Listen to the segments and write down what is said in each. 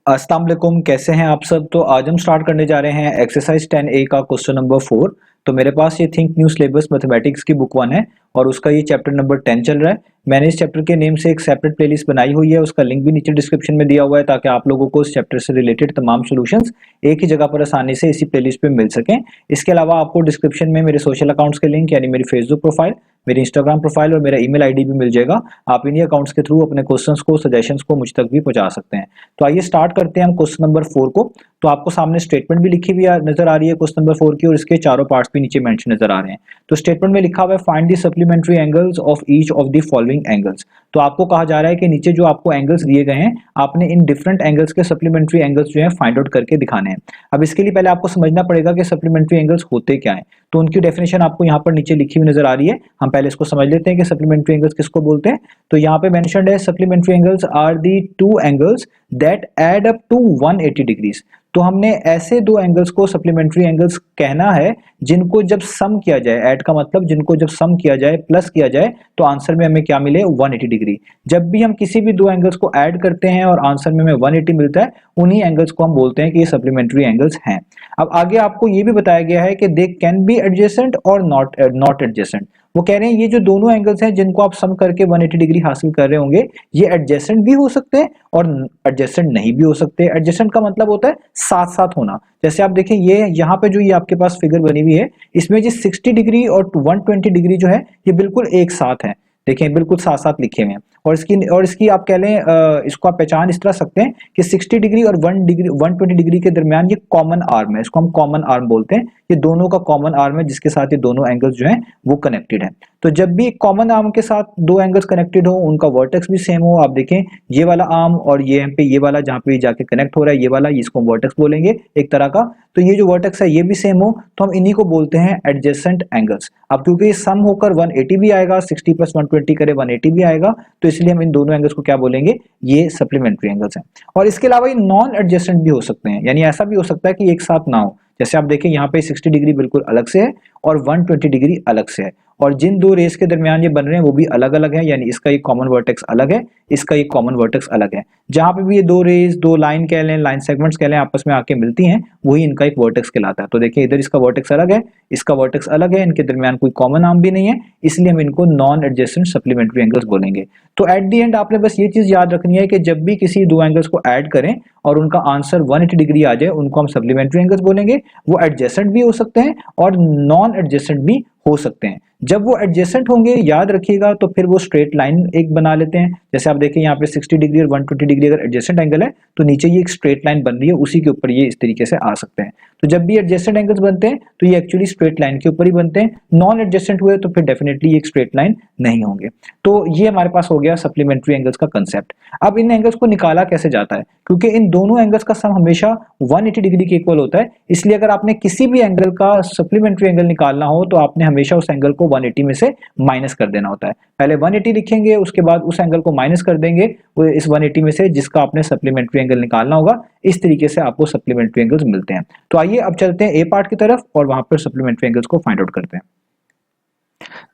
अस्सलाम वालेकुम, कैसे हैं आप सब। तो आज हम स्टार्ट करने जा रहे हैं एक्सरसाइज 10A का क्वेश्चन नंबर 4। तो मेरे पास ये थिंक न्यू सिलेबस मैथमेटिक्स की बुक 1 है और उसका ये चैप्टर नंबर 10 चल रहा है। मैंने इस चैप्टर के नेम से एक सेपरेट प्लेलिस्ट बनाई हुई है, उसका लिंक भी नीचे डिस्क्रिप्शन में दिया हुआ है ताकि आप लोगों को इस चैप्टर से रिलेटेड तमाम सॉल्यूशंस एक ही जगह पर आसानी से इसी प्लेलिस्ट पे मिल सकें। इसके अलावा आपको डिस्क्रिप्शन में मेरे सोशल अकाउंट्स के लिंक यानी मेरी फेसबुक प्रोफाइल, मेरी इंस्टाग्राम प्रोफाइल और मेरा ईमेल आईडी भी मिल जाएगा। आप इन्हीं अकाउंट्स के थ्रू अपने क्वेश्चंस को, सजेशंस को मुझ तक भी पहुंचा सकते हैं। तो आइए स्टार्ट करते हैं हम क्वेश्चन नंबर 4 को। तो आपको सामने स्टेटमेंट भी लिखी हुई नजर आ रही है क्वेश्चन नंबर 4 की, और इसके चारों पार्ट्स भी नीचे मेंशन नजर आ रहे हैं। तो स्टेटमेंट में लिखा हुआ है find the supplementary angles of each of the following angles. तो आपको कहा जा रहा है कि नीचे जो आपको एंगल्स दिए गए हैं, आपने इन डिफरेंट एंगल्स के सप्लीमेंट्री एंगल्स जो है फाइंड आउट करके दिखाने हैं। अब इसके लिए पहले आपको समझना पड़ेगा कि सप्लीमेंट्री एंगल्स होते क्या हैं। तो उनकी डेफिनेशन आपको यहाँ पर नीचे लिखी हुई नजर आ रही है। हम पहले इसको समझ लेते हैं कि सप्लीमेंट्री एंगल्स किसको बोलते हैं। तो यहाँ पे मेंशन्ड है supplementary angles are the two angles that add up to 180 degrees. तो हमने ऐसे दो एंगल्स को सप्लीमेंट्री एंगल्स कहना है जिनको जब सम किया जाए, ऐड का मतलब जिनको जब सम किया जाए, प्लस किया जाए, तो आंसर में हमें क्या मिले 180 डिग्री। जब भी हम किसी भी दो एंगल्स को ऐड करते हैं और आंसर में हमें 180 मिलता है, उन्हीं एंगल्स को हम बोलते हैं कि ये सप्लीमेंट्री एंगल्स हैं। अब आगे आपको ये भी बताया गया है कि दे कैन बी एडजेसेंट और नॉट एडजेसेंट। वो कह रहे हैं ये जो दोनों एंगल्स हैं जिनको आप सम करके 180 डिग्री हासिल कर रहे होंगे, ये एडजेसेंट भी हो सकते हैं और एडजेसेंट नहीं भी हो सकते। एडजेसेंट का मतलब होता है साथ साथ होना। जैसे आप देखें ये यहाँ पे जो ये आपके पास फिगर बनी हुई है, इसमें जो 60 डिग्री और 120 डिग्री जो है ये बिल्कुल एक साथ है। देखें बिल्कुल साथ साथ लिखे हुए हैं। और इसकी आप कह लें इसको आप पहचान इस तरह सकते हैं कि 60 डिग्री और 120 डिग्री के दरमियान ये कॉमन आर्म है, इसको हम कॉमन आर्म बोलते हैं। ये दोनों का कॉमन आर्म है जिसके साथ ये दोनों एंगल्स जो हैं वो कनेक्टेड है। तो जब भी एक कॉमन आर्म के साथ दो एंगल्स कनेक्टेड हो, उनका वर्टेक्स भी सेम हो, आप देखें ये वाला आर्म और ये पे ये वाला जहां पे जाके कनेक्ट हो रहा है, ये वाला, इसको वर्टेक्स बोलेंगे एक तरह का। तो ये जो वर्टेक्स है ये भी सेम हो, तो हम इन्हीं को बोलते हैं एडजेसेंट एंगल्स। अब क्योंकि ये सम होकर 180 भी आएगा, 60 प्लस 120 करे 180 भी आएगा, तो इसलिए हम इन दोनों एंगल्स को क्या बोलेंगे, ये सप्लीमेंट्री एंगल्स हैं। और इसके अलावा ये नॉन एडजेसेंट भी हो सकते हैं, यानी ऐसा भी हो सकता है कि एक साथ ना हो। जैसे आप देखें यहाँ पे 60 डिग्री बिल्कुल अलग से है और 120 डिग्री अलग से है, और जिन दो रेस के दरमियान ये बन रहे हैं वो भी अलग अलग है, यानी इसका एक कॉमन वर्टेक्स अलग है, इसका एक कॉमन वर्टेक्स अलग है। जहां पे भी ये दो रेस, दो लाइन कह लें, लाइन सेगमेंट्स कह लें, आपस में आके मिलती हैं, वही इनका एक वर्टेक्स कहलाता है। तो देखिए इधर इसका वर्टेक्स अलग है, इसका वर्टेक्स अलग है, इनके दरमियान कोई कॉमन आर्म भी नहीं है, इसलिए हम इनको नॉन एडजेसेंट सप्लीमेंट्री एंगल्स बोलेंगे। तो एट द एंड आपने बस ये चीज याद रखनी है कि जब भी किसी दो एंगल्स को ऐड करें और उनका आंसर 180 डिग्री आ जाए, उनको हम सप्लीमेंट्री एंगल्स बोलेंगे। वो एडजेसेंट भी हो सकते हैं और नॉन एडजेसेंट भी हो सकते हैं। जब वो एडजेसेंट होंगे, याद रखिएगा, तो फिर वो स्ट्रेट लाइन एक बना लेते हैं। जैसे आप देखें यहाँ पे 60 डिग्री और 120 डिग्री अगर एडजेसेंट एंगल है, तो नीचे ये एक स्ट्रेट लाइन बन रही है, उसी के ऊपर ये इस तरीके से आ सकते हैं। तो जब भी एडजेसेंट एंगल्स बनते हैं तो ये एक्चुअली स्ट्रेट लाइन के ऊपर ही बनते हैं। नॉन एडजेसेंट हुए तो फिर डेफिनेटली एक स्ट्रेट लाइन नहीं होंगे। तो ये हमारे पास हो गया सप्लीमेंट्री एंगल्स का कंसेप्ट। अब इन एंगल्स को निकाला कैसे जाता है, क्योंकि इन दोनों एंगल्स का सम हमेशा 180 डिग्री के इक्वल होता है, इसलिए अगर आपने किसी भी एंगल का सप्लीमेंट्री एंगल निकालना हो तो आपने हमेशा उस एंगल को 180 में से माइनस कर देना होता है। पहले 180 लिखेंगे, उसके बाद उस एंगल को माइनस कर देंगे वो इस 180 में से जिसका आपने सप्लीमेंट्री एंगल निकालना होगा। इस तरीके से आपको सप्लीमेंट्री एंगल्स मिलते हैं। तो आइए अब चलते हैं ए पार्ट की तरफ और वहां पर सप्लीमेंट्री एंगल्स को फाइंड आउट करते हैं।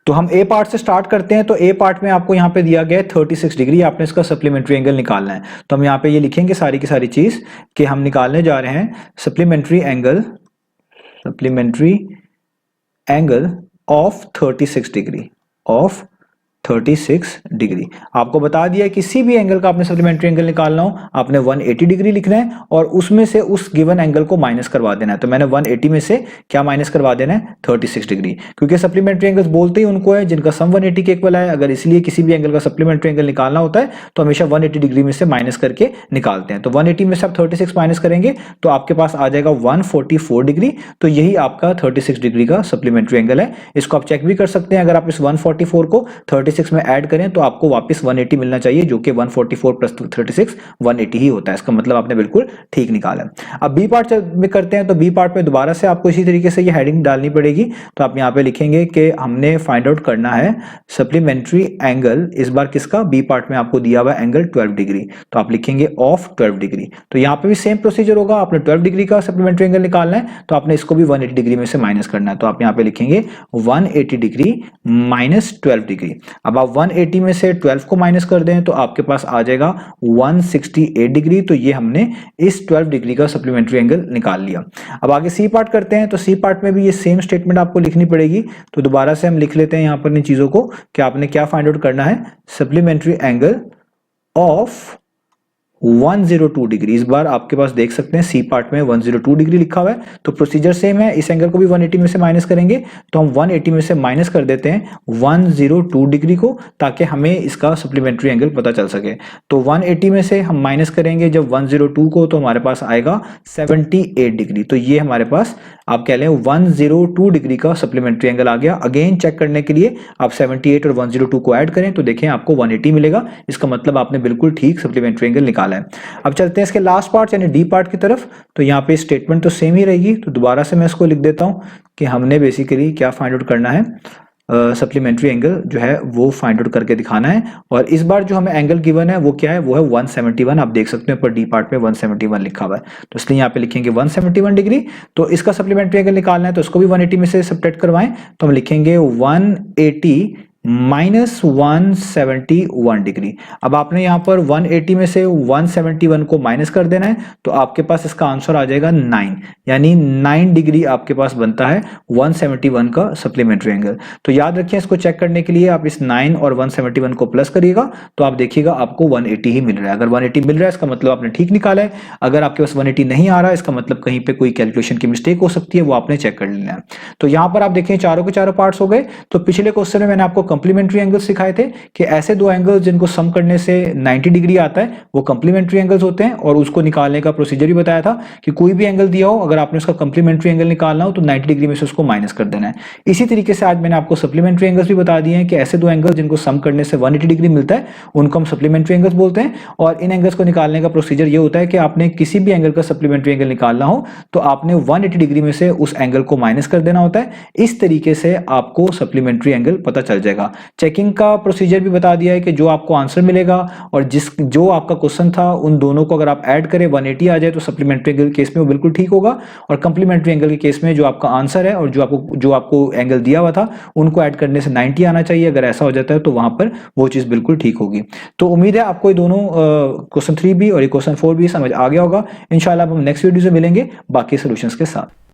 तो हम ए पार्ट से स्टार्ट करते हैं। तो ए पार्ट में आपको यहाँ पे दिया गया है 36 डिग्री, आपने इसका सप्लीमेंट्री एंगल निकालना है। तो हम यहाँ पे ये लिखेंगे सारी की सारी चीज कि हम निकालने जा रहे हैं supplementary angle of 36 degree, of 36 degree. आपको बता दिया किसी भी एंगल का आपने सप्लीमेंट्री एंगल निकालना हो, आपने 180 डिग्री लिखना है और उसमें से उस गिवन एंगल को माइनस करवा देना है। तो मैंने 180 में से क्या माइनस करवा देना है, 36 डिग्री, क्योंकि सप्लीमेंट्री एंगल्स बोलते ही उनको है जिनका सम 180 के इक्वल है। अगर इसलिए किसी भी एंगल का सप्लीमेंट्री एंगल निकालना होता है तो हमेशा 180 डिग्री में से माइनस करके निकालते हैं। तो 180 में से आप 36 माइनस करेंगे तो आपके पास आ जाएगा 144 डिग्री। तो यही आपका 36 डिग्री का सप्लीमेंट्री एंगल है। इसको आप चेक भी कर सकते हैं, अगर आप इस 144 को 36 में ऐड करें तो आपको वापस 180 मिलना चाहिए, जो कि 144 प्लस 36 180 ही होता है। इसका मतलब आपने बिल्कुल ठीक निकाला। अब बी पार्ट में करते हैं। तो बी पार्ट में दोबारा से आपको इसी तरीके से ये हेडिंग डालनी पड़ेगी। तो आप यहाँ पे लिखेंगे कि हमने फाइंड आउट करना है सप्लीमेंट्री एंगल, इस बार किसका, बी पार्ट में आपको दिया हुआ एंगल 12 डिग्री, तो आप लिखेंगे ऑफ 12 डिग्री। तो यहाँ पे भी सेम प्रोसीजर होगा, आपने 12 डिग्री का सप्लीमेंट्री एंगल निकालना है तो आपने इसको भी 180 डिग्री में से माइनस करना है। तो आप यहाँ पे लिखेंगे 180 डिग्री माइनस 12 डिग्री। अब आप 180 में से 12 को माइनस कर दें तो आपके पास आ जाएगा 168 डिग्री। तो ये हमने इस 12 डिग्री का सप्लीमेंट्री एंगल निकाल लिया। अब आगे सी पार्ट करते हैं, तो सी पार्ट में भी ये सेम स्टेटमेंट आपको लिखनी पड़ेगी। तो दोबारा से हम लिख लेते हैं यहाँ पर इन चीजों को कि आपने क्या फाइंड आउट करना है, सप्लीमेंट्री एंगल ऑफ 102 डिग्री। इस बार आपके पास देख सकते हैं सी पार्ट में 102 डिग्री लिखा हुआ है, तो प्रोसीजर सेम है। इस एंगल को भी 180 में से माइनस करेंगे, तो हम 180 में से माइनस कर देते हैं 102 डिग्री को, ताकि हमें इसका सप्लीमेंट्री एंगल पता चल सके। तो 180 में से हम माइनस करेंगे जब 102 को, तो हमारे पास आएगा 78 डिग्री। तो ये हमारे पास आप कह लें 102 डिग्री का सप्लीमेंट्री एंगल आ गया। अगेन चेक करने के लिए आप 78 और 102 को ऐड करें तो देखें आपको 180 मिलेगा। इसका मतलब आपने बिल्कुल ठीक सप्लीमेंट्री एंगल निकाला है। अब चलते हैं इसके लास्ट पार्ट यानी डी पार्ट की तरफ। तो यहाँ पे स्टेटमेंट तो सेम ही रहेगी, तो दोबारा से मैं इसको लिख देता हूँ कि हमने बेसिकली क्या फाइंड आउट करना है, सप्लीमेंट्री एंगल जो है वो फाइंड आउट करके दिखाना है। और इस बार जो हमें एंगल गिवन है वो क्या है, वो है 171। आप देख सकते हैं ऊपर डी पार्ट में 171 लिखा हुआ है, तो इसलिए यहाँ पे लिखेंगे 171 डिग्री। तो इसका सप्लीमेंट्री एंगल निकालना है, तो इसको भी 180 में से सब्ट्रैक्ट करवाएं, तो हम लिखेंगे 180 माइनस 171 डिग्री। अब आपने यहाँ पर 180 में से 171 को माइनस कर देना है, तो आपके पास इसका आंसर आ जाएगा 9, यानी 9 डिग्री आपके पास बनता है 171 का सप्लीमेंट्री एंगल। तो याद रखिए, इसको चेक करने के लिए आप इस 9 और 171 को प्लस करिएगा, तो आप देखिएगा आपको 180 ही मिल रहा है। अगर 180 मिल रहा है इसका मतलब आपने ठीक निकाला है। अगर आपके पास 180 नहीं आ रहा है इसका मतलब कहीं पे कोई कैलकुलेशन की मिस्टेक हो सकती है, वो आपने चेक कर लेना है। तो यहाँ पर आप देखें चारों के चारों पार्ट्स हो गए। तो पिछले क्वेश्चन में मैंने आपको कंप्लीमेंट्री एंगल्स सिखाए थे कि ऐसे दो एंगल्स जिनको सम करने से 90 डिग्री आता है वो कंप्लीमेंट्री एंगल्स होते हैं, और उसको निकालने का प्रोसीजर भी बताया था कि कोई भी एंगल दिया हो, अगर आपने उसका कंप्लीमेंट्री एंगल निकालना हो तो 90 डिग्री में से उसको माइनस कर देना है। इसी तरीके से आज मैंने आपको सप्लीमेंट्री एंगल्स भी बता दिए हैं कि ऐसे दो एंगल जिनको सम करने से 180 डिग्री मिलता है उनको हम सप्लीमेंट्री एंगल्स बोलते हैं। और इन एंगल्स को निकालने का प्रोसीजर ये होता है कि आपने किसी भी एंगल का सप्लीमेंट्री एंगल निकालना हो तो आपने 180 डिग्री में से उस एंगल को माइनस कर देना होता है। इस तरीके से आपको सप्लीमेंट्री एंगल पता चल जाएगा। चेकिंग का प्रोसीजर भी बता दिया है कि जो आपको आंसर मिलेगा और जो आपका क्वेश्चन था उन दोनों को अगर आप ऐड करें 180 आ जाए तो सप्लीमेंट्री एंगल केस में वो बिल्कुल ठीक होगा, और कंप्लीमेंट्री एंगल के केस में जो आपका आंसर है और जो आपको एंगल दिया हुआ था उनको ऐड करने से 90 आना चाहिए। अगर ऐसा हो जाता है तो वहां पर वो चीज बिल्कुल ठीक होगी। तो उम्मीद है आपको ये दोनों क्वेश्चन 3 भी और क्वेश्चन 4 भी समझ आ गया होगा। इंशाल्लाह हम नेक्स्ट वीडियो से मिलेंगे बाकी सोल्यूशंस के साथ।